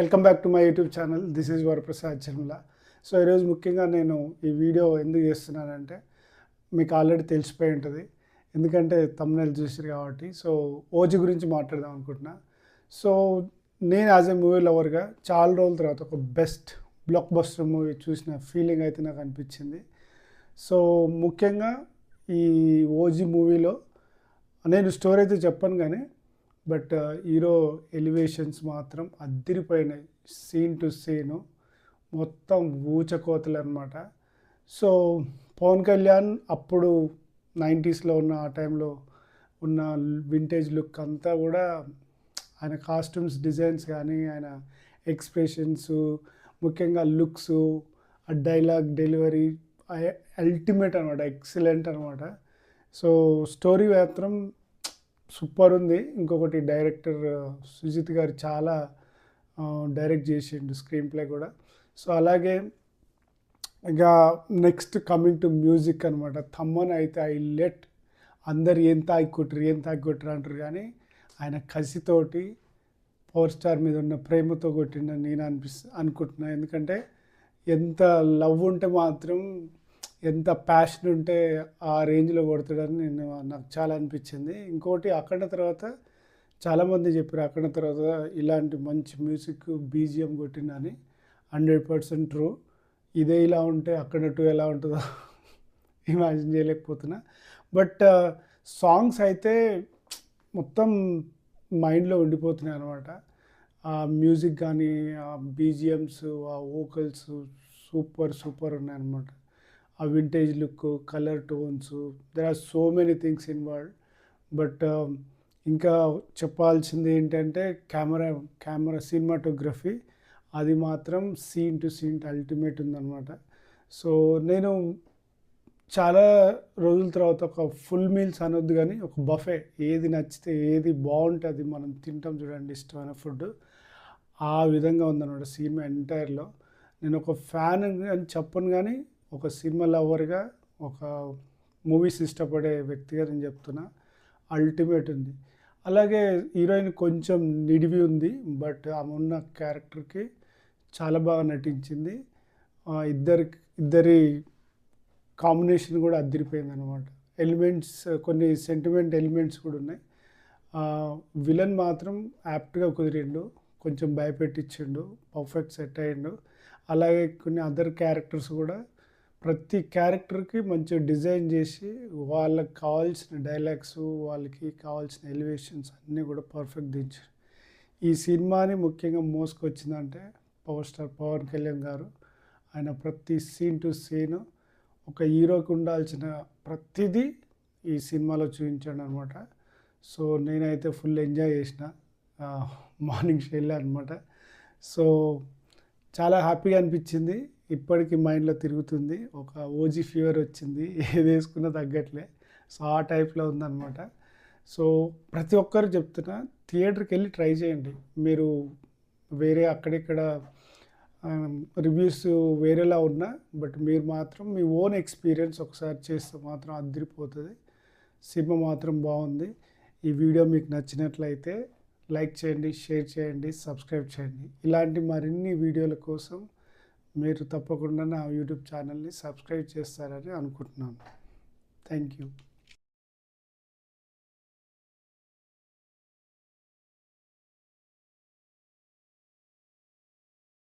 Welcome back to my YouTube channel. This is Varaprasad Charmila. So ఈరోజు ముఖ్యంగా నేను ఈ వీడియో ఎందుకు చేస్తున్నానంటే మీకు ఆల్రెడీ తెలిసిపోయి ఉంటుంది, ఎందుకంటే తమ్ముళ్ళు చూసారు కాబట్టి. సో ఓజీ గురించి మాట్లాడదాం అనుకుంటున్నా. సో నేను యాజ్ ఎ మూవీ లవర్గా చాలా రోజుల తర్వాత ఒక బెస్ట్ బ్లాక్ బస్టర్ మూవీ చూసిన ఫీలింగ్ అయితే నాకు అనిపించింది. సో ముఖ్యంగా ఈ ఓజీ మూవీలో నేను స్టోరీ అయితే చెప్పను కానీ బట్ హీరో ఎలివేషన్స్ మాత్రం అద్దిరిపోయినాయి. సీన్ టు సీను మొత్తం ఊచకోతలు అనమాట. సో పవన్ కళ్యాణ్ అప్పుడు 90స్లో ఉన్న ఆ టైంలో ఉన్న వింటేజ్ లుక్ అంతా కూడా ఆయన కాస్ట్యూమ్స్ డిజైన్స్ కానీ ఆయన ఎక్స్ప్రెషన్స్ ముఖ్యంగా లుక్స్ ఆ డైలాగ్ డెలివరీ అల్టిమేట్ అనమాట, ఎక్సలెంట్ అనమాట. సో స్టోరీ మాత్రం సూపర్ ఉంది. ఇంకొకటి డైరెక్టర్ సుజిత్ గారు చాలా డైరెక్ట్ చేసిండు స్క్రీన్ ప్లే కూడా. సో అలాగే ఇక నెక్స్ట్ కమింగ్ టు మ్యూజిక్ అనమాట. తమ్మన్ అయితే హైలైట్. అందరు ఏం తాగి కొట్టరు అంటారు కానీ ఆయన కసితోటి పవర్ స్టార్ మీద ఉన్న ప్రేమతో కొట్టిండని నేను అనుకుంటున్నా. ఎందుకంటే ఎంత లవ్ ఉంటే మాత్రం, ఎంత ప్యాషన్ ఉంటే ఆ రేంజ్లో కొడతాడని నాకు చాలా అనిపించింది. ఇంకోటి అఖండ తర్వాత చాలామంది చెప్పారు అఖండ తర్వాత ఇలాంటి మంచి మ్యూజిక్ బీజిఎం కొట్టిందని. 100% ట్రూ. ఇదే ఇలా ఉంటే అఖండ 2 ఎలా ఉంటుందో ఇమాజిన్ చేయలేకపోతున్నా. బట్ సాంగ్స్ అయితే మొత్తం మైండ్లో ఉండిపోతున్నాయి అనమాట. ఆ మ్యూజిక్ కానీ ఆ బీజిఎమ్స్ ఆ వోకల్స్ సూపర్ ఉన్నాయన్నమాట. ఆ vintage look, colour tones, there are so many things involved. But ఇంకా చెప్పాల్సింది ఏంటంటే కెమెరా సినిమాటోగ్రఫీ అది మాత్రం సీన్ టు సీన్ అల్టిమేట్ ఉందన్నమాట. సో నేను చాలా రోజుల తర్వాత ఒక ఫుల్ మీల్స్ అనొద్దు కానీ ఒక బఫే, ఏది నచ్చితే ఏది బాగుంటే అది మనం తింటాం చూడండి, ఇష్టమైన ఫుడ్, ఆ విధంగా ఉందన్నమాట సినిమా ఎంటైర్లో. నేను ఒక ఫ్యాన్ అని చెప్పను కానీ ఒక సినిమా లవర్గా, ఒక మూవీస్ ఇష్టపడే వ్యక్తిగా నేను చెప్తున్నా, అల్టిమేట్ ఉంది. అలాగే హీరోయిన్ కొంచెం నిడివి ఉంది, బట్ ఆమె ఉన్న క్యారెక్టర్కి చాలా బాగా నటించింది. ఇద్దరి కాంబినేషన్ కూడా అదిరిపోయింది అనమాట. ఎలిమెంట్స్, కొన్ని సెంటిమెంట్ ఎలిమెంట్స్ కూడా ఉన్నాయి. విలన్ మాత్రం యాప్ట్గా కుదిరిండు, కొంచెం భయపెట్టించిండు, పర్ఫెక్ట్ సెట్ అయ్యిండు. అలాగే కొన్ని అదర్ క్యారెక్టర్స్ కూడా ప్రతి క్యారెక్టర్కి మంచిగా డిజైన్ చేసి వాళ్ళకి కావాల్సిన డైలాగ్స్, వాళ్ళకి కావాల్సిన ఎలివేషన్స్ అన్నీ కూడా పర్ఫెక్ట్ దించారు. ఈ సినిమాని ముఖ్యంగా మోసుకొచ్చిందంటే పవర్ స్టార్ పవన్ కళ్యాణ్ గారు. ఆయన ప్రతి సీన్ టు సీన్ ఒక హీరోకి ఉండాల్సిన ప్రతిదీ ఈ సినిమాలో చూపించాడు అనమాట. సో నేనైతే ఫుల్ ఎంజాయ్ చేసిన మార్నింగ్ షోలో అనమాట. సో చాలా హ్యాపీగా అనిపించింది. ఇప్పటికీ మైండ్లో తిరుగుతుంది. ఒక ఓజీ ఫీవర్ వచ్చింది, ఏది వేసుకున్నా తగ్గట్లే. సో ఆ టైప్లో ఉందన్నమాట. సో ప్రతి ఒక్కరు చెప్తున్నా, థియేటర్కి వెళ్ళి ట్రై చేయండి. మీరు వేరే అక్కడిక్కడ రివ్యూస్ వేరేలా ఉన్నా, బట్ మీరు మాత్రం మీ ఓన్ ఎక్స్పీరియన్స్ ఒకసారి చేస్తే మాత్రం అదిరిపోతుంది. సినిమా మాత్రం బాగుంది. ఈ వీడియో మీకు నచ్చినట్లయితే లైక్ చేయండి, షేర్ చేయండి, సబ్స్క్రైబ్ చేయండి. ఇలాంటి మరిన్ని వీడియోల కోసం మీరు తప్పకుండా నా యూట్యూబ్ ఛానల్ని సబ్స్క్రైబ్ చేస్తారని అనుకుంటున్నాను. Thank you.